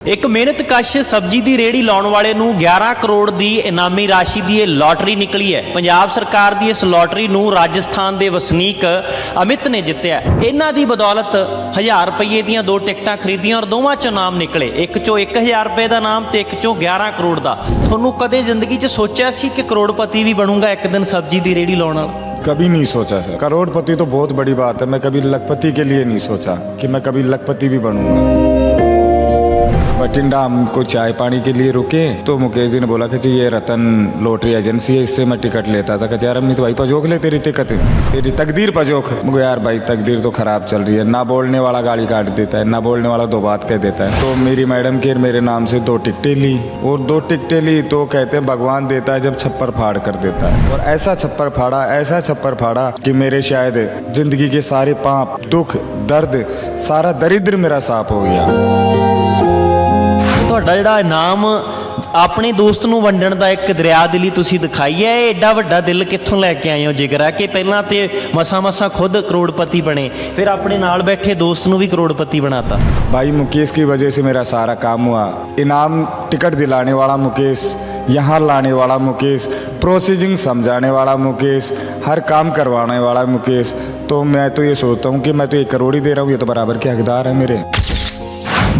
एक ਮਿਹਨਤਕਸ਼ ਸਬਜ਼ੀ ਦੀ ਰੇਹੜੀ ਲਾਉਣ ਵਾਲੇ ਨੂੰ 11 ਕਰੋੜ ਦੀ ਇਨਾਮੀ ਰਾਸ਼ੀ ਦੀ ਇਹ ਲਾਟਰੀ ਨਿਕਲੀ ਹੈ। ਪੰਜਾਬ ਸਰਕਾਰ ਦੀ ਇਸ ਲਾਟਰੀ ਨੂੰ ਰਾਜਸਥਾਨ ਦੇ ਵਸਨੀਕ ਅਮਿਤ ਨੇ ਜਿੱਤਿਆ। ਇਹਨਾਂ ਦੀ ਬਦੌਲਤ 1000 ਰੁਪਏ ਦੀਆਂ ਦੋ ਟਿਕਟਾਂ ਖਰੀਦੀਆਂ ਔਰ ਦੋਵਾਂ ਚੋਂ ਨਾਮ ਨਿਕਲੇ, ਇੱਕ ਚੋਂ 1000 ਰੁਪਏ ਦਾ ਨਾਮ ਤੇ ਇੱਕ ਚੋਂ 11 ਕਰੋੜ ਦਾ। ਤੁਹਾਨੂੰ ਕਦੇ ਜ਼ਿੰਦਗੀ 'ਚ ਸੋਚਿਆ ਸੀ ਕਿ ਕਰੋੜਪਤੀ ਵੀ ਬਣੂੰਗਾ ਇੱਕ दिन सब्जी ਦੀ ਰੇਹੜੀ ਲਾਉਣ ਵਾਲਾ? कभी नहीं सोचा सर। करोड़पति तो बहुत बड़ी बात है, मैं कभी लखपति के लिए नहीं सोचा कि मैं कभी लखपति भी बनूंगा। बठिंडा हमको चाय पानी के लिए रुके तो मुकेश जी ने बोला कि जी ये रतन लॉटरी एजेंसी है, इससे मैं टिकट लेता था। कह यार अम्मी तो भाई पजोक ले, तेरी टिकट तेरी तकदीर पजोक। मुझे यार भाई तकदीर तो ख़राब चल रही है, ना बोलने वाला गाली काट देता है, ना बोलने वाला दो बात कह देता है। तो मेरी मैडम के मेरे नाम से 2 टिकटें ली और 2 टिकटें ली तो कहते हैं भगवान देता है जब छप्पर फाड़ कर देता है। और ऐसा छप्पर फाड़ा, ऐसा छप्पर फाड़ा कि मेरे शायद ज़िंदगी के सारे पाप, दुख, दर्द, सारा दरिद्र मेरा साफ हो गया। ਤੁਹਾਡਾ ਜਿਹੜਾ ਇਨਾਮ ਆਪਣੇ ਦੋਸਤ ਨੂੰ ਵੰਡਣ ਦਾ ਇੱਕ ਦਰਿਆ ਦਿਲੀ ਤੁਸੀਂ ਦਿਖਾਈ ਹੈ, ਇਹ ਐਡਾ ਵੱਡਾ ਦਿਲ ਕਿੱਥੋਂ ਲੈ ਕੇ ਆਏ ਹੋ ਜਿਗਰਾ ਕਿ ਪਹਿਲਾਂ ਤੇ ਮਸਾਂ ਖੁਦ ਕਰੋੜਪਤੀ ਬਣੇ, ਫਿਰ ਆਪਣੇ ਨਾਲ ਬੈਠੇ ਦੋਸਤ ਨੂੰ ਵੀ ਕਰੋੜਪਤੀ बनाता? भाई मुकेश की वजह से मेरा सारा काम हुआ। इनाम टिकट दिलाने वाला मुकेश, यहाँ लाने वाला मुकेश, प्रोसीजिंग समझाने वाला मुकेश, हर काम करवाने वाला मुकेश। तो मैं तो ये सोचता हूँ कि मैं तो 1 करोड़ ही दे रहा हूँ, ये तो बराबर के हकदार है मेरे।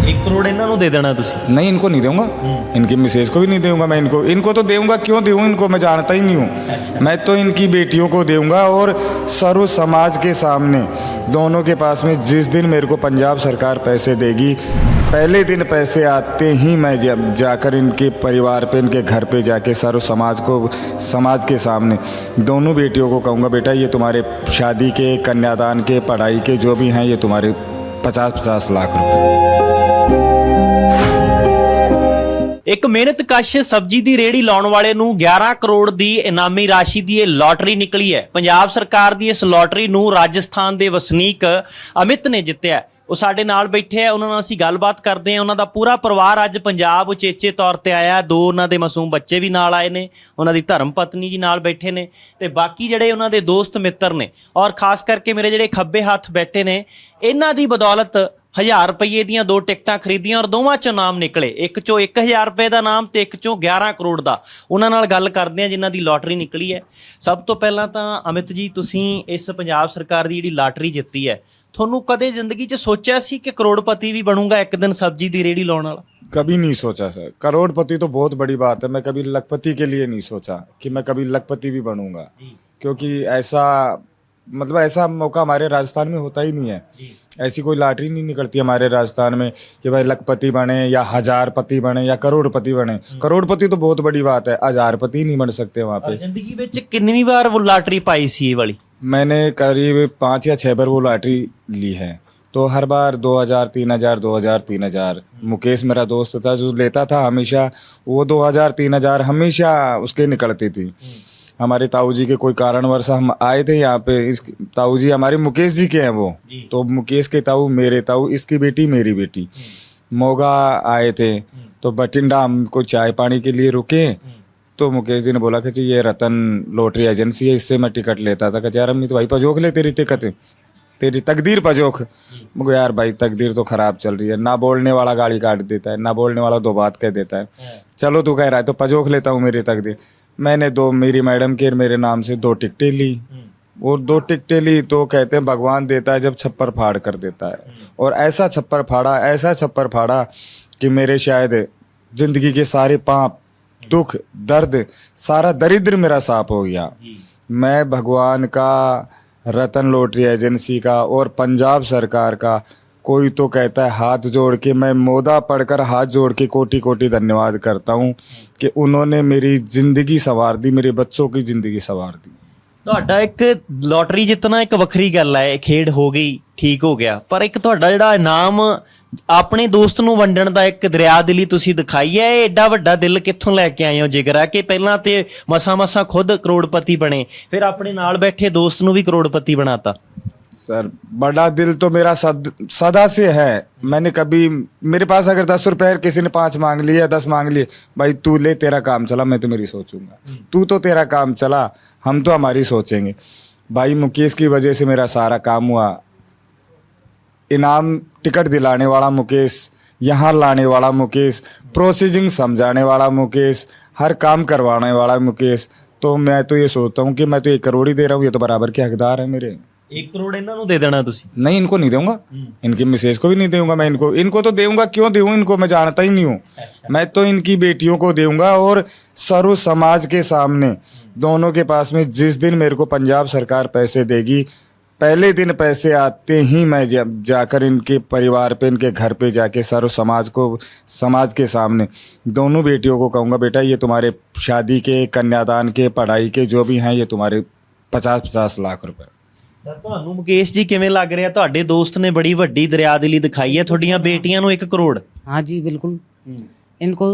1 ਕਰੋੜ ਇਹਨਾਂ ਨੂੰ ਦੇ ਦੇਣਾ ਤੁਸੀਂ? नहीं, इनको नहीं दूंगा, इनकी मिसेज को भी नहीं दूंगा मैं। इनको तो दूंगा, क्यों दूँ इनको, मैं जानता ही नहीं हूँ। मैं तो इनकी बेटियों को दूंगा और सर्व समाज के सामने दोनों के पास में जिस दिन मेरे को पंजाब सरकार पैसे देगी, पहले दिन पैसे आते ही मैं जब जाकर इनके परिवार पे, इनके घर पे जाके सर्व समाज को, समाज के सामने दोनों बेटियों को कहूँगा, बेटा ये तुम्हारे शादी के, कन्यादान के, पढ़ाई के जो भी हैं, ये तुम्हारे 50-50 लाख रुपए। ਇੱਕ ਮਿਹਨਤਕਸ਼ ਸਬਜ਼ੀ ਦੀ ਰੇਹੜੀ ਲਾਉਣ ਵਾਲੇ ਨੂੰ 11 ਕਰੋੜ ਦੀ ਇਨਾਮੀ ਰਾਸ਼ੀ ਦੀ ਇਹ ਲਾਟਰੀ ਨਿਕਲੀ ਹੈ। ਪੰਜਾਬ ਸਰਕਾਰ ਦੀ ਇਸ ਲਾਟਰੀ ਨੂੰ ਰਾਜਸਥਾਨ ਦੇ ਵਸਨੀਕ ਅਮਿਤ ਨੇ ਜਿੱਤਿਆ। ਉਹ ਸਾਡੇ ਨਾਲ ਬੈਠੇ ਆ, ਉਹਨਾਂ ਨਾਲ ਅਸੀਂ ਗੱਲਬਾਤ ਕਰਦੇ ਹਾਂ। ਉਹਨਾਂ ਦਾ ਪੂਰਾ ਪਰਿਵਾਰ ਅੱਜ ਪੰਜਾਬ ਉਚੇਚੇ ਤੌਰ ਤੇ ਆਇਆ, 2 ਉਹਨਾਂ ਦੇ ਮਾਸੂਮ ਬੱਚੇ ਵੀ ਨਾਲ ਆਏ ਨੇ, ਉਹਨਾਂ ਦੀ ਧਰਮ ਪਤਨੀ ਜੀ ਨਾਲ ਬੈਠੇ ਨੇ ਤੇ ਬਾਕੀ ਜਿਹੜੇ ਉਹਨਾਂ ਦੇ ਦੋਸਤ ਮਿੱਤਰ ਨੇ, ਔਰ ਖਾਸ ਕਰਕੇ ਮੇਰੇ ਜਿਹੜੇ ਖੱਬੇ ਹੱਥ ਬੈਠੇ ਨੇ, ਇਹਨਾਂ ਦੀ ਬਦੌਲਤ 1000 ਰੁਪਏ ਦੀਆਂ 2 ਟਿਕਟਾਂ ਖਰੀਦੀਆਂ ਔਰ ਦੋਵਾਂ ਚੋਂ ਨਾਮ ਨਿਕਲੇ, ਇੱਕ ਚੋਂ 1000 ਰੁਪਏ ਦਾ ਨਾਮ ਤੇ ਇੱਕ ਚੋਂ 11 ਕਰੋੜ ਦਾ। ਉਹਨਾਂ ਨਾਲ ਗੱਲ ਕਰਦੇ ਆ ਜਿਨ੍ਹਾਂ ਦੀ ਲਾਟਰੀ ਨਿਕਲੀ ਹੈ। ਸਭ ਤੋਂ ਪਹਿਲਾਂ ਤਾਂ ਅਮਿਤ ਜੀ, ਤੁਸੀਂ ਇਸ ਪੰਜਾਬ ਸਰਕਾਰ ਦੀ ਜਿਹੜੀ ਲਾਟਰੀ ਜਿੱਤੀ ਹੈ, ਤੁਹਾਨੂੰ ਕਦੇ ਜ਼ਿੰਦਗੀ 'ਚ ਸੋਚਿਆ ਸੀ ਕਿ ਕਰੋੜਪਤੀ ਵੀ ਬਣੂੰਗਾ ਇੱਕ दिन सब्जी ਦੀ ਰੇਹੜੀ ਲਾਉਣ ਵਾਲਾ? कभी नहीं सोचा सर। करोड़पति तो बहुत बड़ी बात है, मैं कभी लखपति के लिए नहीं सोचा कि मैं कभी लखपति भी बनूंगा, क्योंकि ऐसा मतलब ऐसा मौका हमारे राजस्थान में होता ही नहीं है। ऐसी कोई लॉटरी नहीं निकलती हमारे राजस्थान में कि भाई लखपति बने या हजारपति बने या करोड़पति बने। करोड़पति तो बहुत बड़ी बात है, हजारपति नहीं बन सकते वहाँ पे। ਜ਼ਿੰਦਗੀ ਵਿੱਚ ਕਿੰਨੀ ਵਾਰ ਉਹ ਲਾਟਰੀ ਪਾਈ ਸੀ ਇਹ ਵਾਲੀ? मैंने करीब 5 या 6 बार वो लॉटरी ली है, तो हर बार 2000, 3000, 2000, 3000। मुकेश मेरा दोस्त था जो लेता था हमेशा, वो 2000, 3000 हमेशा उसके निकलती थी। हमारे ताऊ जी के कोई कारणवश हम आए थे यहाँ पे। इस ताऊ जी हमारे मुकेश जी के हैं वो, तो मुकेश के ताऊ मेरे ताऊ, इसकी बेटी मेरी बेटी, मोगा आए थे। तो बठिंडा हमको चाय पानी के लिए रुके तो मुकेश जी ने बोला कि जी ये रतन लॉटरी एजेंसी है, इससे मैं टिकट लेता था। कह यार अम्मी तो भाई पजोक ले, तेरी टिकट तेरी तकदीर पजोक। मुझे यार भाई तकदीर तो ख़राब चल रही है, ना बोलने वाला गाली काट देता है, ना बोलने वाला दो बात कह देता है। चलो तू कह रहा है तो पजोक लेता हूँ मेरी तकदीर। मैंने मेरी मैडम के मेरे नाम से 2 टिकटें ली और 2 टिकटें ली तो कहते हैं भगवान देता है जब छप्पर फाड़ कर देता है। और ऐसा छप्पर फाड़ा, ऐसा छप्पर फाड़ा कि मेरे शायद ज़िंदगी के सारे पाप, दुख, दर्द, सारा दरिद्र मेरा साफ हो गया। मैं भगवान का, रतन लॉटरी एजेंसी का और पंजाब सरकार का, कोई तो कहता है हाथ जोड़ के, मैं मोदा पढ़कर हाथ जोड़ के कोटि कोटि धन्यवाद करता हूँ कि उन्होंने मेरी ज़िंदगी संवार दी, मेरे बच्चों की ज़िंदगी संवार दी। ਤੁਹਾਡਾ ਇੱਕ ਲਾਟਰੀ ਜਿੱਤਣਾ ਇੱਕ ਵੱਖਰੀ ਗੱਲ ਹੈ, ਖੇਡ ਹੋ ਗਈ, ਠੀਕ ਹੋ ਗਿਆ, ਪਰ ਇੱਕ ਤੁਹਾਡਾ ਜਿਹੜਾ ਇਨਾਮ ਆਪਣੇ ਦੋਸਤ ਨੂੰ ਵੰਡਣ ਦਾ ਇੱਕ ਦਰਿਆ ਦਿਲੀ ਤੁਸੀਂ ਦਿਖਾਈ ਹੈ, ਇਹ ਐਡਾ ਵੱਡਾ ਦਿਲ ਕਿੱਥੋਂ ਲੈ ਕੇ ਆਏ ਹੋ ਜਿਗਰਾ ਕਿ ਪਹਿਲਾਂ ਤੇ ਮਸਾਂ ਖੁਦ ਕਰੋੜਪਤੀ ਬਣੇ, ਫਿਰ ਆਪਣੇ ਨਾਲ ਬੈਠੇ ਦੋਸਤ ਨੂੰ ਵੀ ਕਰੋੜਪਤੀ बनाता? सर बड़ा दिल तो मेरा सदा से है। मैंने कभी, मेरे पास अगर 10 रुपए किसी ने 5 मांग लिए या 10 मांग लिए, भाई तू ले, तेरा काम चला, मैं तो मेरी सोचूंगा, तू तो तेरा काम चला, हम तो हमारी सोचेंगे। भाई मुकेश की वजह से मेरा सारा काम हुआ। इनाम टिकट दिलाने वाला मुकेश, यहाँ लाने वाला मुकेश, प्रोसेसिंग समझाने वाला मुकेश, हर काम करवाने वाला मुकेश। तो मैं तो ये सोचता हूँ कि मैं तो 1 करोड़ ही दे रहा हूँ, ये तो बराबर के हकदार है मेरे। 1 ਕਰੋੜ ਇਹਨਾਂ ਨੂੰ ਦੇ ਦੇਣਾ ਤੁਸੀਂ? नहीं, इनको नहीं दूंगा, इनकी मिसेज को भी नहीं दूंगा मैं। इनको तो दूंगा, क्यों दूं इनको, मैं जानता ही नहीं हूँ। मैं तो इनकी बेटियों को दूंगा और सर्व समाज के सामने दोनों के पास में जिस दिन मेरे को पंजाब सरकार पैसे देगी, पहले दिन पैसे आते ही मैं जाकर इनके परिवार पे, इनके घर पे जाके सर्व समाज के सामने दोनों बेटियों को कहूँगा, बेटा ये तुम्हारे शादी के, कन्यादान के, पढ़ाई के जो भी हैं, ये तुम्हारे 50-50 लाख रुपए। ਤਾਂ ਤੁਹਾਨੂੰ ਮੁਕੇਸ਼ ਜੀ ਕਿਵੇਂ ਲੱਗ ਰਿਹਾ? ਤੁਹਾਡੇ ਦੋਸਤ ਨੇ ਬੜੀ ਵੱਡੀ ਦਰਿਆਦਿਲੀ ਦਿਖਾਈ ਹੈ, ਤੁਹਾਡੀਆਂ ਬੇਟੀਆਂ ਨੂੰ 1 ਕਰੋੜ। हाँ जी बिल्कुल। इनको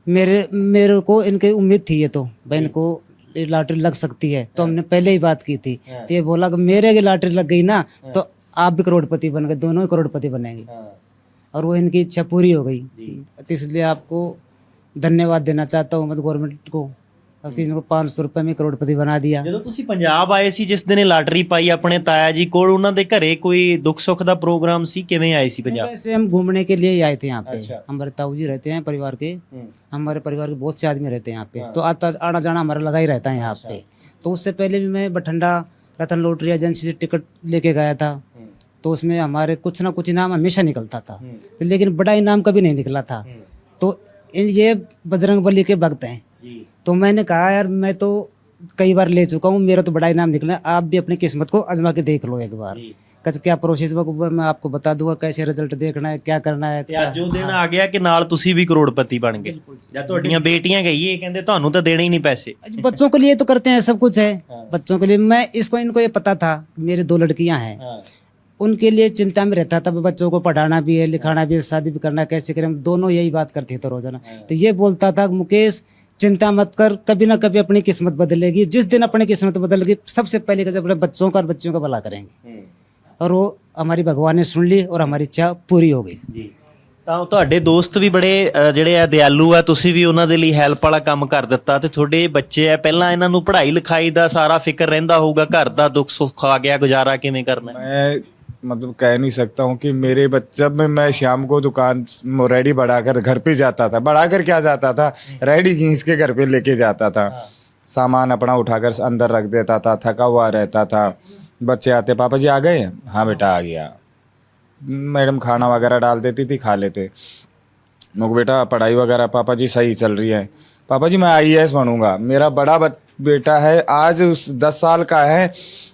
मेरे को इनकी उम्मीद थी, ये तो भाई इनको ये लॉटरी लग सकती है, तो हमने पहले ही बात की थी। तो ये बोला कि मेरे की लॉटरी लग गई ना तो आप भी करोड़पति बन गए, दोनों ही करोड़पति बनेंगे। और वो इनकी इच्छा पूरी हो गई। तो इसलिए आपको धन्यवाद देना चाहता हूँ मैं गवर्नमेंट को, कि इनको 500 रुपये में करोड़पति बना दिया। ਜਦੋਂ ਤੁਸੀਂ ਪੰਜਾਬ ਆਏ ਸੀ, ਜਿਸ ਦਿਨ ਇਹ ਲਾਟਰੀ ਪਾਈ ਆਪਣੇ ਤਾਇਆ ਜੀ ਕੋਲ, ਉਹਨਾਂ ਦੇ ਘਰੇ ਕੋਈ ਦੁੱਖ ਸੁੱਖ ਦਾ ਪ੍ਰੋਗਰਾਮ ਸੀ? ਕਿਵੇਂ ਆਏ ਸੀ ਪੰਜਾਬ? वैसे हम घूमने के लिए ही आए थे यहाँ पे। अच्छा। हमारे ताऊ जी रहते हैं परिवार के, हमारे परिवार के बहुत से आदमी रहते हैं यहाँ पे, तो आना जाना हमारा लगा ही रहता है यहाँ पे। तो उससे पहले भी मैं बठंडा रतन लॉटरी एजेंसी से टिकट लेके गया था, तो उसमें हमारे कुछ ना कुछ इनाम हमेशा निकलता था, तो लेकिन बड़ा इनाम कभी नहीं निकला था। तो ये बजरंग बली के भक्त हैं, तो मैंने कहा यार मैं तो कई बार ले चुका हूँ, मेरा तो बड़ा इनाम निकला, आप भी अपनी किस्मत को आजमा के देख लो एक बार। क्या प्रोसेस मैं आपको बता दूंगा, कैसे रिजल्ट देखना है, क्या करना है। ਤੇ ਅੱਜ ਉਹ ਦਿਨ ਆ ਗਿਆ ਕਿ ਨਾਲ ਤੁਸੀਂ ਵੀ ਕਰੋੜਪਤੀ ਬਣ ਗਏ, ਜਾਂ ਤੁਹਾਡੀਆਂ ਬੇਟੀਆਂ ਗਈ ਇਹ ਕਹਿੰਦੇ ਤੁਹਾਨੂੰ ਤਾਂ ਦੇਣੇ ही नहीं पैसे? बच्चों के लिए तो करते हैं, सब कुछ है बच्चों के लिए। मैं इनको ये पता था, मेरे 2 लड़कियां हैं, उनके लिए चिंता में रहता था, बच्चों को पढ़ाना भी है, लिखाना भी है, शादी भी करना है, कैसे करें। हम दोनों यही बात करते थे रोजाना। तो ये बोलता था मुकेश चिंता मत कर, कभी ना कभी अपनी किस्मत बदलेगी, जिस दिन अपनी किस्मत बदलेगी सबसे पहले कैसे अपने बच्चों का और बच्चों का भला करेंगे। और वो हमारी भगवान ने सुन ली और हमारी इच्छा पूरी हो गई जी। ਤਾਂ ਤੁਹਾਡੇ ਦੋਸਤ ਵੀ ਬੜੇ ਜਿਹੜੇ ਆ ਦਿਆਲੂ ਆ, ਤੁਸੀਂ ਵੀ ਉਹਨਾਂ ਦੇ ਲਈ ਹੈਲਪ ਵਾਲਾ ਕੰਮ ਕਰ ਦਿੱਤਾ, ਤੇ ਤੁਹਾਡੇ ਬੱਚੇ ਆ, ਪਹਿਲਾਂ ਇਹਨਾਂ ਨੂੰ ਪੜ੍ਹਾਈ ਲਿਖਾਈ ਦਾ ਸਾਰਾ ਫਿਕਰ ਰਹਿੰਦਾ ਹੋਊਗਾ, ਘਰ ਦਾ ਦੁੱਖ ਸੁੱਖ ਆ ਗਿਆ, ਗੁਜ਼ਾਰਾ ਕਿਵੇਂ ਕਰਨਾ? मैं मतलब कह नहीं सकता हूँ कि मेरे जब मैं शाम को दुकान रेडी बढ़ाकर घर पे जाता था, बढ़ाकर क्या जाता था, रेडी खींच के घर पे लेके जाता था, सामान अपना उठाकर अंदर रख देता था, थका हुआ रहता था। बच्चे आते, पापा जी आ गए? हाँ बेटा आ गया। मैडम खाना वगैरह डाल देती थी, खा लेते। मुझे बेटा पढ़ाई वगैरह पापा जी सही चल रही है? पापा जी मैं IAS बनूंगा। मेरा बड़ा बेटा है, आज उस 10 साल का है,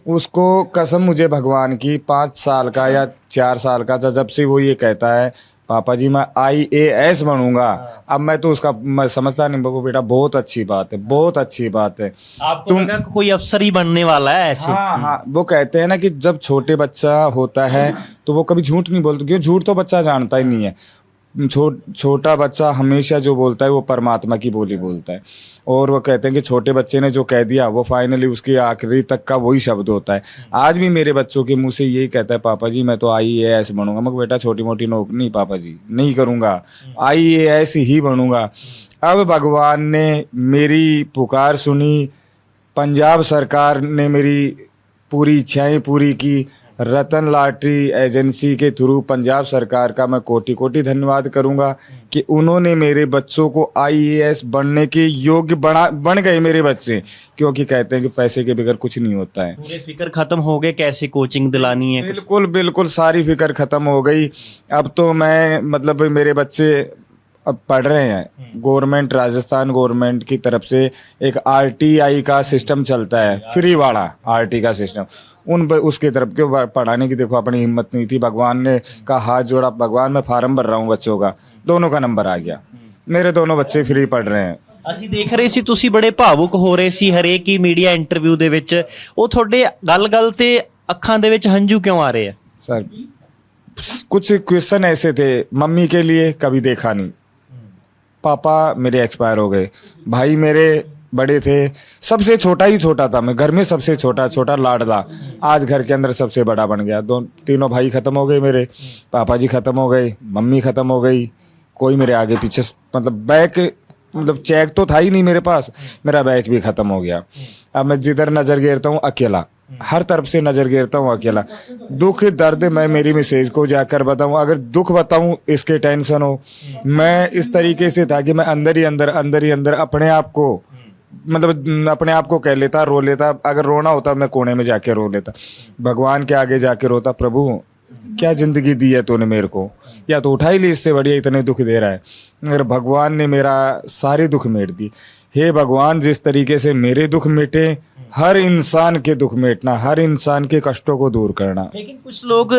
उसको कसम मुझे भगवान की 5 साल का या 4 साल का था, जब से वो ये कहता है पापा जी मैं IAS बनूंगा। अब मैं तो उसका मैं समझता नहीं, वो बेटा बहुत अच्छी बात है, बहुत अच्छी बात है। आपको लगा कि कोई अफसर ही बनने वाला है ऐसे? हाँ, वो कहते हैं ना कि जब छोटे बच्चा होता है तो वो कभी झूठ नहीं बोलता, क्यों? झूठ तो बच्चा जानता ही नहीं है। छोटा बच्चा हमेशा जो बोलता है वो परमात्मा की बोली बोलता है। और वो कहते हैं कि छोटे बच्चे ने जो कह दिया वो फाइनली उसकी आखिरी तक का वही शब्द होता है। आज भी मेरे बच्चों के मुंह से यही कहता है, पापा जी मैं तो IAS बनूंगा। मैं बेटा छोटी मोटी नौकरी नहीं पापा जी नहीं करूंगा, IAS ही बनूंगा। अब भगवान ने मेरी पुकार सुनी, पंजाब सरकार ने मेरी पूरी इच्छाएं पूरी की। रतन लॉटरी एजेंसी के थ्रू पंजाब सरकार का मैं कोटि कोटि धन्यवाद करूंगा कि उन्होंने मेरे बच्चों को IAS बनने के योग्य बन गए मेरे बच्चे, क्योंकि कहते हैं कि पैसे के बगैर कुछ नहीं होता है। पूरे फिक्र खत्म हो गए, कैसे कोचिंग दिलानी है? बिल्कुल बिल्कुल सारी फिक्र खत्म हो गई। अब तो मैं मतलब मेरे बच्चे अब पढ़ रहे हैं, गवर्नमेंट राजस्थान गवर्नमेंट की तरफ से एक RTI का सिस्टम चलता है, फ्री वाला RT का सिस्टम, उसकी तरफ के पढ़ाने की देखो अपनी हिम्मत नहीं थी। भगवान ने का हाथ जोड़ा, भगवान मैं फार्म भर रहा हूँ बच्चों का, दोनों का नंबर आ गया, मेरे दोनों बच्चे फ्री पढ़ रहे हैं। ਅਸੀਂ ਦੇਖ ਰਹੇ ਸੀ ਤੁਸੀਂ ਬੜੇ ਭਾਵੁਕ ਹੋ ਰਹੇ ਸੀ ਹਰੇਕ ਹੀ ਮੀਡੀਆ ਇੰਟਰਵਿਊ ਦੇ ਵਿੱਚ, ਉਹ ਤੁਹਾਡੇ ਗੱਲ-ਗੱਲ ਤੇ ਅੱਖਾਂ ਦੇ ਵਿੱਚ ਹੰਝੂ ਕਿਉਂ ਆ ਰਹੇ ਆ? सर कुछ क्वेश्चन ऐसे थे, मम्मी के लिए कभी देखा नहीं, पापा मेरे एक्सपायर हो गए, भाई मेरे बड़े थे, सबसे छोटा ही छोटा था मैं, घर में सबसे छोटा लाडला, आज घर के अंदर सबसे बड़ा बन गया। तीनों भाई खत्म हो गए मेरे, पापा जी खत्म हो गए, मम्मी खत्म हो गई, कोई मेरे आगे पीछे मतलब बैक मतलब चेक तो था ही नहीं मेरे पास, मेरा बैग भी खत्म हो गया। अब मैं जिधर नजर गिरता हूँ अकेला, हर तरफ से नजर गिरता हूँ अकेला। दुख दर्द मैं मेरी मिसेज को जाकर बताऊं, अगर दुख बताऊं इसके टेंशन हो। मैं इस तरीके से था कि मैं अंदर ही अंदर अपने आप को मतलब अपने आप को कह लेता, रो लेता। अगर रोना होता मैं कोने में जाके रो लेता, भगवान के आगे जाके रोता, प्रभु क्या जिंदगी दी है तूने मेरे को, या तो उठा ही ली, इससे बढ़िया इतने दुख दे रहा है। अगर भगवान ने मेरा सारे दुख मिट दिए। हे भगवान, जिस तरीके से मेरे दुख मिटे, हर इंसान के दुख मिटना, हर इंसान के कष्टों को दूर करना। लेकिन कुछ लोग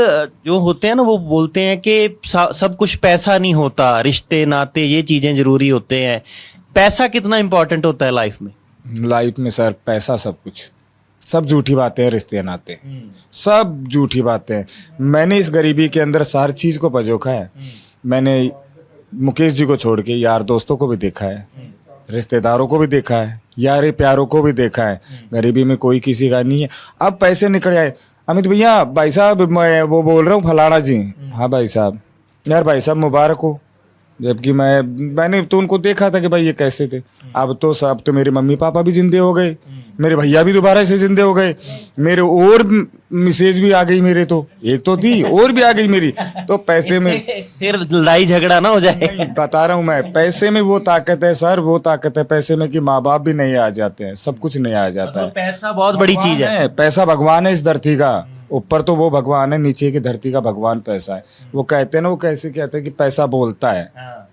जो होते हैं ना, वो बोलते हैं कि सब कुछ पैसा नहीं होता, रिश्ते नाते ये चीजें जरूरी होते हैं। पैसा कितना इंपॉर्टेंट होता है लाइफ में? लाइफ में सर पैसा सब कुछ, सब झूठी बातें हैं, रिश्ते नाते सब झूठी बातें हैं। मैंने इस गरीबी के अंदर सारी चीज को पजोखा है। मैंने मुकेश जी को छोड़ के यार दोस्तों को भी देखा है, रिश्तेदारों को भी देखा है, यारे प्यारों को भी देखा है। गरीबी में कोई किसी का नहीं है। अब पैसे निकल आए, अमित भैया, भाई साहब मैं वो बोल रहा हूँ फलाना जी। हाँ भाई साहब, यार भाई साहब मुबारक हो। जबकि मैंने तो उनको देखा था कि भाई ये कैसे थे। अब तो मेरे मम्मी पापा भी जिंदे हो गए, मेरे भैया भी दोबारा से जिंदे हो गए, मेरे और मिसेज भी आ गई, मेरे तो एक तो थी और भी आ गई मेरी। तो पैसे में फिर लड़ाई झगड़ा ना हो जाए। बता रहा हूँ मैं, पैसे में वो ताकत है सर, वो ताकत है पैसे में कि माँ बाप भी नहीं आ जाते हैं, सब कुछ नहीं आ जाता है। पैसा बहुत बड़ी चीज है। पैसा भगवान है इस धरती का, ऊपर तो वो भगवान है, नीचे की धरती का भगवान पैसा है। वो कहते हैं ना, वो कैसे कहते हैं कि पैसा बोलता है।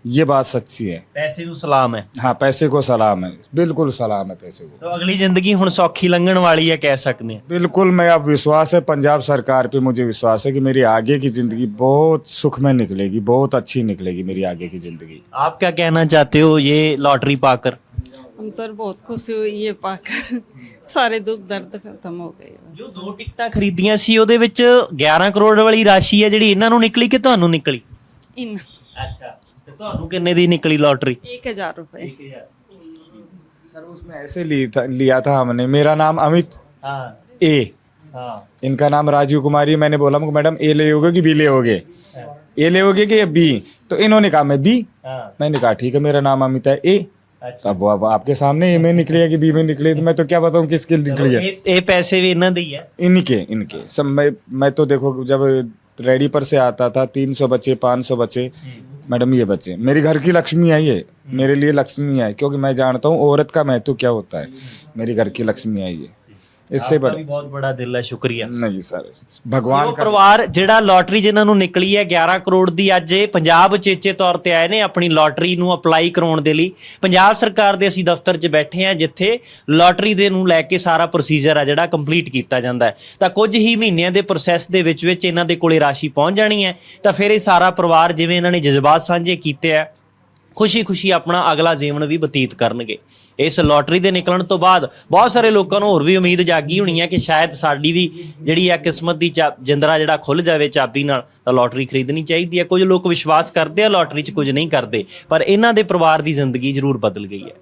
ये बात सच्ची है। पैसे को सलाम है। हाँ, पैसे को सलाम है, बिल्कुल सलाम है पैसे को। तो अगली जिंदगी हुण सौखी लंघण वाली है कह सकते हैं। बिल्कुल, मैं अब विश्वास है पंजाब सरकार पे, मुझे विश्वास है कि मेरी आगे की जिंदगी बहुत सुख में निकलेगी, बहुत अच्छी निकलेगी मेरी आगे की जिंदगी। आप क्या कहना चाहते हो ये लॉटरी पाकर? हम सर बहुत खुशी हुई ये पाकर, सारे दुख दर्द खत्म हो गए बस। ਜੋ 2 ਟਿਕਟਾਂ ਖਰੀਦੀਆਂ ਸੀ ਉਹਦੇ ਵਿੱਚ 11 ਕਰੋੜ ਵਾਲੀ ਰਾਸ਼ੀ ਹੈ ਜਿਹੜੀ ਇਹਨਾਂ ਨੂੰ ਨਿਕਲੀ ਕਿ ਤੁਹਾਨੂੰ ਨਿਕਲੀ? इन ਅੱਛਾ, ਤੇ ਤੁਹਾਨੂੰ ਕਿੰਨੇ ਦੀ ਨਿਕਲੀ ਲੋਟਰੀ? 1000 रुपए। सर उसमें ऐसे लिया था हमने, मेरा नाम अमित हाँ ए, हाँ इनका नाम राजीव कुमारी। मैंने बोला मैडम ए ले होगे कि बी ले होगे, ए ले होगे कि बी? तो इन्होंने कहा मैं बी। हाँ। मैंने कहा ठीक है, मेरा नाम अमित है ए। अच्छा। अब वो अब आपके सामने ए में निकली है कि बी में निकली है, तो मैं तो क्या बताऊं किसके निकली है। ਇਹ ਪੈਸੇ ਵੀ ਇਹਨਾਂ ਦੇ ਹੀ ਹੈ। इनके सब मैं तो देखो जब रेडी पर से आता था 300 बच्चे 500 बच्चे, मैडम ये बच्चे मेरी घर की लक्ष्मी है, ये मेरे लिए लक्ष्मी है, क्योंकि मैं जानता हूँ औरत का महत्व क्या होता है। मेरी घर की लक्ष्मी है ये, इससे आपका बड़ा भी बहुत बड़ा दिल है, शुक्रिया। नहीं सर, भगवान ਉਹ का ਪਰਿਵਾਰ ਜਿਹੜਾ ਲੋਟਰੀ ਜਿਨ੍ਹਾਂ ਨੂੰ ਨਿਕਲੀ ਹੈ 11 ਕਰੋੜ ਦੀ, ਅੱਜ ਇਹ ਪੰਜਾਬ ਚੇਚੇ ਤੌਰ ਤੇ ਆਏ ਨੇ ਆਪਣੀ ਲੋਟਰੀ ਨੂੰ ਅਪਲਾਈ ਕਰਾਉਣ ਦੇ ਲਈ। ਪੰਜਾਬ ਸਰਕਾਰ ਦੇ ਅਸੀਂ ਦਫ਼ਤਰ 'ਚ ਬੈਠੇ ਹਾਂ ਜਿੱਥੇ ਲੋਟਰੀ ਦੇ ਨੂੰ ਲੈ ਕੇ ਸਾਰਾ ਪ੍ਰੋਸੀਜਰ ਆ ਜਿਹੜਾ ਕੰਪਲੀਟ ਕੀਤਾ ਜਾਂਦਾ ਹੈ। ਤਾਂ ਕੁਝ ਹੀ ਮਹੀਨਿਆਂ ਦੇ ਪ੍ਰੋਸੈਸ ਦੇ ਵਿੱਚ ਇਹਨਾਂ ਦੇ ਕੋਲੇ ਰਾਸ਼ੀ ਪਹੁੰਚ ਜਾਣੀ ਹੈ। ਤਾਂ ਫਿਰ ਇਹ ਸਾਰਾ ਪਰਿਵਾਰ ਜਿਵੇਂ ਇਹਨਾਂ ਨੇ ਜਜ਼ਬਾਤ ਸਾਂਝੇ ਕੀਤੇ ਆ, ਖੁਸ਼ੀ-ਖੁਸ਼ੀ ਆਪਣਾ ਅਗਲਾ ਜੀਵਨ ਵੀ ਬਤੀਤ ਕਰਨਗੇ। ਇਸ ਲੋਟਰੀ ਦੇ ਨਿਕਲਣ ਤੋਂ ਬਾਅਦ ਬਹੁਤ ਸਾਰੇ ਲੋਕਾਂ ਨੂੰ ਹੋਰ ਵੀ ਉਮੀਦ ਜਾਗੀ ਹੋਣੀ ਹੈ ਕਿ ਸ਼ਾਇਦ ਸਾਡੀ ਵੀ ਜਿਹੜੀ ਆ ਕਿਸਮਤ ਦੀ ਜਿੰਦਰਾ ਜਿਹੜਾ ਖੁੱਲ ਜਾਵੇ ਚਾਬੀ ਨਾਲ, ਤਾਂ ਲੋਟਰੀ ਖਰੀਦਣੀ ਚਾਹੀਦੀ ਹੈ। ਕੁਝ ਲੋਕ ਵਿਸ਼ਵਾਸ ਕਰਦੇ ਆ ਲੋਟਰੀ 'ਚ, ਕੁਝ ਨਹੀਂ ਕਰਦੇ, ਪਰ ਇਹਨਾਂ ਦੇ ਪਰਿਵਾਰ ਦੀ ਜ਼ਿੰਦਗੀ ਜ਼ਰੂਰ ਬਦਲ ਗਈ ਹੈ।